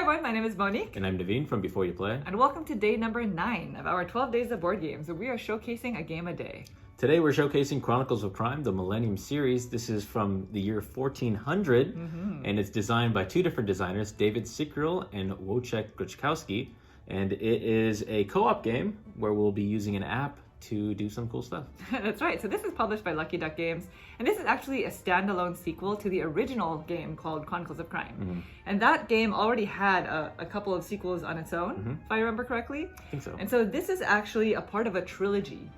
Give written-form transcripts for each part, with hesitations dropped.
everyone, my name is Monique. And I'm Naveen from Before You Play. And welcome to day number 9 of our 12 Days of Board Games, where we are showcasing a game a day. Today we're showcasing Chronicles of Crime, the Millennium series. This is from the year 1400, and it's designed by two different designers, David Cicurel and Wojciech Grajkowski. And it is a co-op game where we'll be using an app to do some cool stuff. That's right. So this is published by Lucky Duck Games, and this is actually a standalone sequel to the original game called Chronicles of Crime. And that game already had a couple of sequels on its own, if I remember correctly. I think so. And so this is actually a part of a trilogy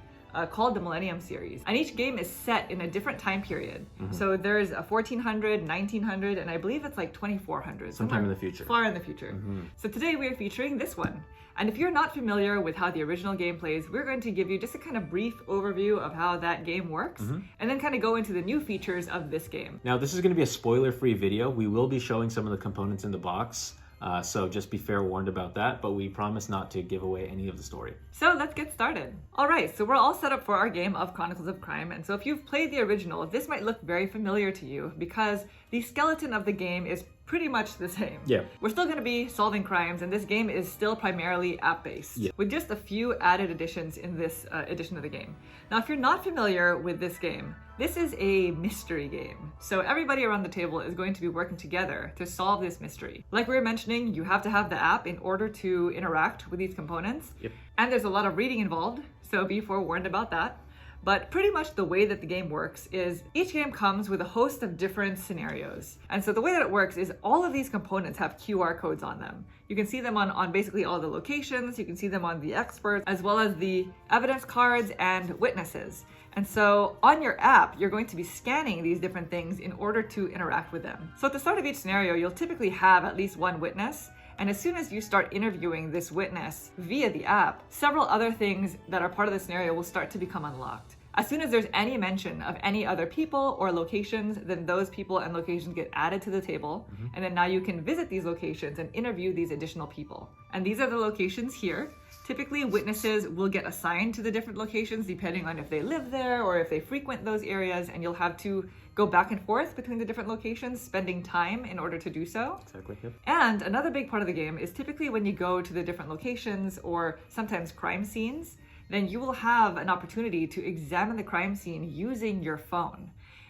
called the Millennium series. And each game is set in a different time period. So there's a 1400, 1900, and I believe it's like 2400. Sometime in the future. Far in the future. So today we are featuring this one. And if you're not familiar with how the original game plays, we're going to give you just a kind of brief overview of how that game works, and then kind of go into the new features of this game. Now, this is going to be a spoiler-free video. We will be showing some of the components in the box, so just be fair warned about that, but we promise not to give away any of the story. So let's get started. All right, so we're all set up for our game of Chronicles of Crime, and so if you've played the original, this might look very familiar to you because the skeleton of the game is pretty much the same. Yeah. We're still going to be solving crimes, and this game is still primarily app-based, with just a few added additions in this edition of the game. Now, if you're not familiar with this game, this is a mystery game. So everybody around the table is going to be working together to solve this mystery. Like we were mentioning, you have to have the app in order to interact with these components. And there's a lot of reading involved, so be forewarned about that. But pretty much the way that the game works is each game comes with a host of different scenarios. And so the way that it works is all of these components have QR codes on them. You can see them on basically all the locations, you can see them on the experts, as well as the evidence cards and witnesses. And so on your app, you're going to be scanning these different things in order to interact with them. So at the start of each scenario, you'll typically have at least one witness. And as soon as you start interviewing this witness via the app, several other things that are part of the scenario will start to become unlocked. As soon as there's any mention of any other people or locations, then those people and locations get added to the table. And then now you can visit these locations and interview these additional people. And these are the locations here. Typically, witnesses will get assigned to the different locations depending on if they live there or if they frequent those areas, and you'll have to go back and forth between the different locations, spending time in order to do so. Exactly. Yep. And another big part of the game is typically when you go to the different locations or sometimes crime scenes, then you will have an opportunity to examine the crime scene using your phone.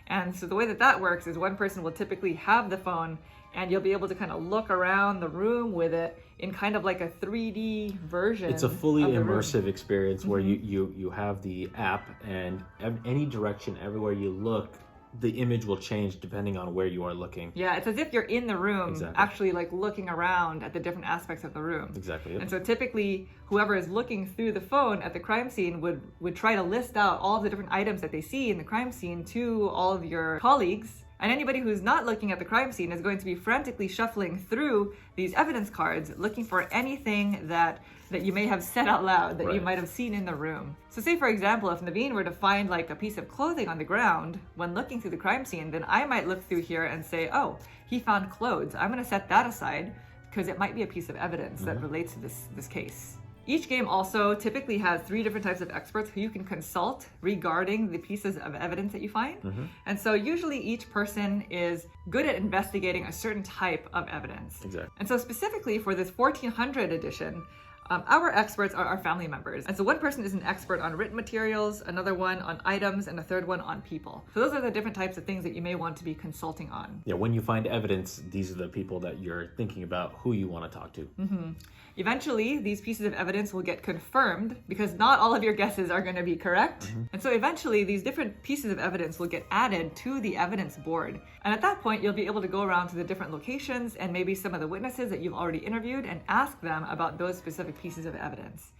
And so the way that that works is one person will typically have the phone, and you'll be able to kind of look around the room with it in kind of like a 3D version. It's a fully immersive experience where you have the app, and any direction, everywhere you look, the image will change depending on where you are looking. Yeah, it's as if you're in the room, actually like looking around at the different aspects of the room. Exactly. Yep. And so typically, whoever is looking through the phone at the crime scene would try to list out all of the different items that they see in the crime scene to all of your colleagues. And anybody who's not looking at the crime scene is going to be frantically shuffling through these evidence cards, looking for anything that you may have said out loud that you might have seen in the room. So say, for example, if Naveen were to find like a piece of clothing on the ground when looking through the crime scene, then I might look through here and say, oh, he found clothes. I'm going to set that aside because it might be a piece of evidence that relates to this case. Each game also typically has 3 different types of experts who you can consult regarding the pieces of evidence that you find. And so usually each person is good at investigating a certain type of evidence. Exactly. And so specifically for this 1400 edition, our experts are our family members. And so one person is an expert on written materials, another one on items, and a third one on people. So those are the different types of things that you may want to be consulting on. Yeah, when you find evidence, these are the people that you're thinking about who you want to talk to. Eventually, these pieces of evidence will get confirmed because not all of your guesses are going to be correct. And so eventually, these different pieces of evidence will get added to the evidence board. And at that point, you'll be able to go around to the different locations and maybe some of the witnesses that you've already interviewed and ask them about those specific pieces of evidence.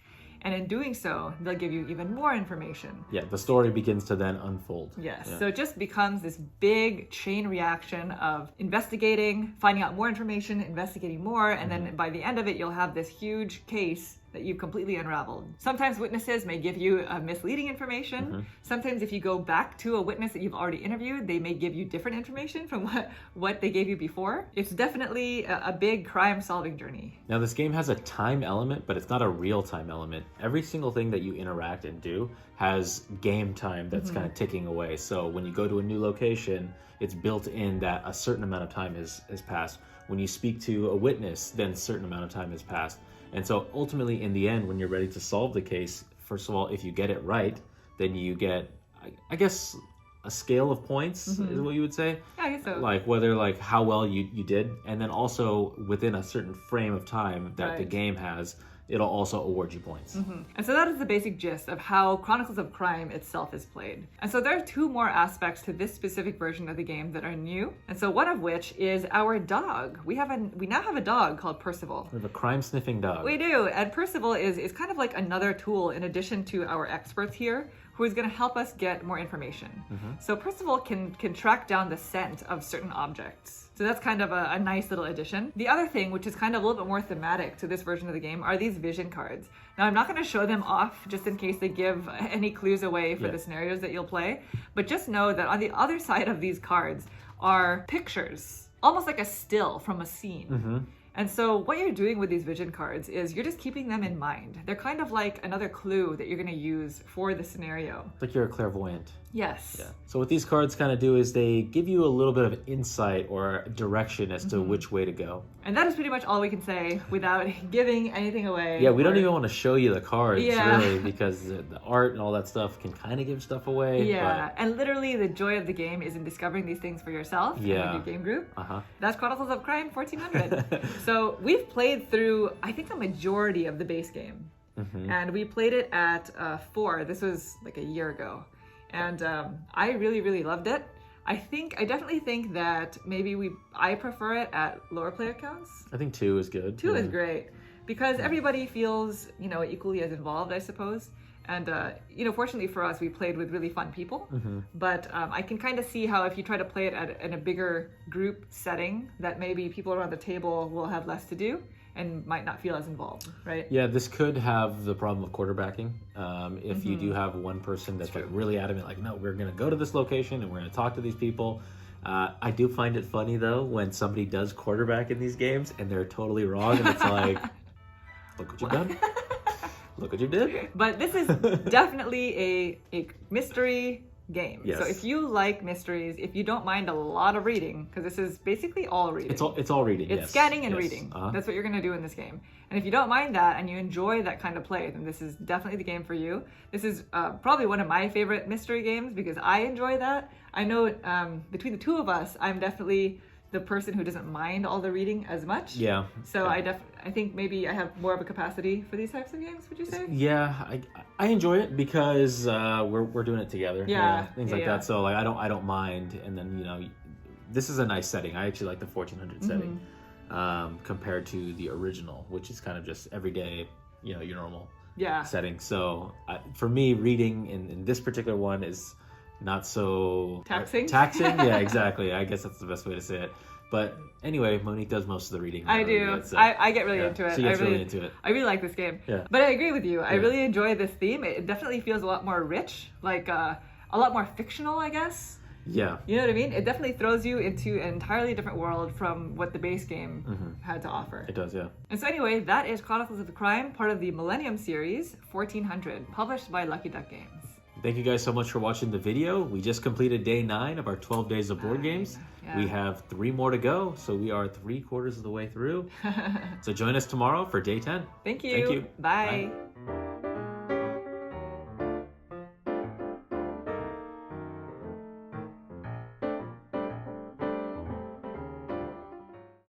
And in doing so, they'll give you even more information. Yeah, the story begins to then unfold. Yes, so it just becomes this big chain reaction of investigating, finding out more information, investigating more, and then by the end of it, you'll have this huge case that you've completely unraveled. Sometimes witnesses may give you misleading information. Sometimes if you go back to a witness that you've already interviewed, they may give you different information from what they gave you before. It's definitely a big crime-solving journey. Now, this game has a time element, but it's not a real-time element. Every single thing that you interact and do has game time that's kind of ticking away. So when you go to a new location, it's built in that a certain amount of time has passed. When you speak to a witness, then a certain amount of time has passed. And so ultimately, in the end, when you're ready to solve the case, first of all, if you get it right, then you get, I guess, a scale of points is what you would say. Yeah, I guess so. Like whether like how well you did, and then also within a certain frame of time that the game has, it'll also award you points. And so that is the basic gist of how Chronicles of Crime itself is played. And so there are two more aspects to this specific version of the game that are new. And so one of which is our dog. We now have a dog called Percival. We have a crime-sniffing dog. We do. And Percival is kind of like another tool in addition to our experts here, who is going to help us get more information. So Percival can track down the scent of certain objects. So that's kind of a nice little addition. The other thing, which is kind of a little bit more thematic to this version of the game, are these vision cards. Now, I'm not going to show them off just in case they give any clues away for the scenarios that you'll play, but just know that on the other side of these cards are pictures, almost like a still from a scene. And so what you're doing with these vision cards is you're just keeping them in mind. They're kind of like another clue that you're going to use for the scenario. Like you're a clairvoyant. Yes. Yeah. So what these cards kind of do is they give you a little bit of insight or direction as to which way to go. And that is pretty much all we can say without giving anything away. Yeah, we don't even want to show you the cards really, because the art and all that stuff can kind of give stuff away. Yeah, and literally the joy of the game is in discovering these things for yourself in your game group. That's Chronicles of Crime 1400. So we've played through, I think, a majority of the base game. And we played it at 4. This was like a year ago. And I really, really loved it. I definitely think that maybe I prefer it at lower player counts. I think 2 is good. 2 is great because everybody feels, equally as involved, I suppose. And, fortunately for us, we played with really fun people. But I can kind of see how if you try to play it in a bigger group setting, that maybe people around the table will have less to do and might not feel as involved, right? Yeah, this could have the problem of quarterbacking. If you do have one person that's like really adamant, like, no, we're going to go to this location and we're going to talk to these people. I do find it funny, though, when somebody does quarterback in these games and they're totally wrong. And it's like, look what you've done. Look what you did. But this is definitely a mystery game. Yes. So if you like mysteries, if you don't mind a lot of reading, because this is basically all reading. It's all reading. It's scanning and reading. That's what you're going to do in this game. And if you don't mind that and you enjoy that kind of play, then this is definitely the game for you. This is probably one of my favorite mystery games because I enjoy that. I know between the two of us, I'm definitely the person who doesn't mind all the reading as much. Yeah. So I think maybe I have more of a capacity for these types of games, would you say? Yeah, I enjoy it because we're doing it together. Yeah. Things like that. So like I don't mind. And then this is a nice setting. I actually like the 1400 setting compared to the original, which is kind of just everyday, your normal setting. So for me, reading in this particular one is not so taxing. Yeah, exactly. I guess that's the best way to say it. But anyway, Monique does most of the reading. I do. Good, so. I get really into it. She gets really into it. I really like this game. Yeah. But I agree with you. I really enjoy this theme. It definitely feels a lot more rich, like a lot more fictional, I guess. Yeah. You know what I mean? It definitely throws you into an entirely different world from what the base game had to offer. It does, yeah. And so anyway, that is Chronicles of Crime, part of the Millennium series, 1400, published by Lucky Duck Games. Thank you guys so much for watching the video. We just completed day 9 of our 12 days of board games. Yeah. We have 3 more to go, so we are 3/4 of the way through. So join us tomorrow for day 10. Thank you. Thank you. Bye. Bye.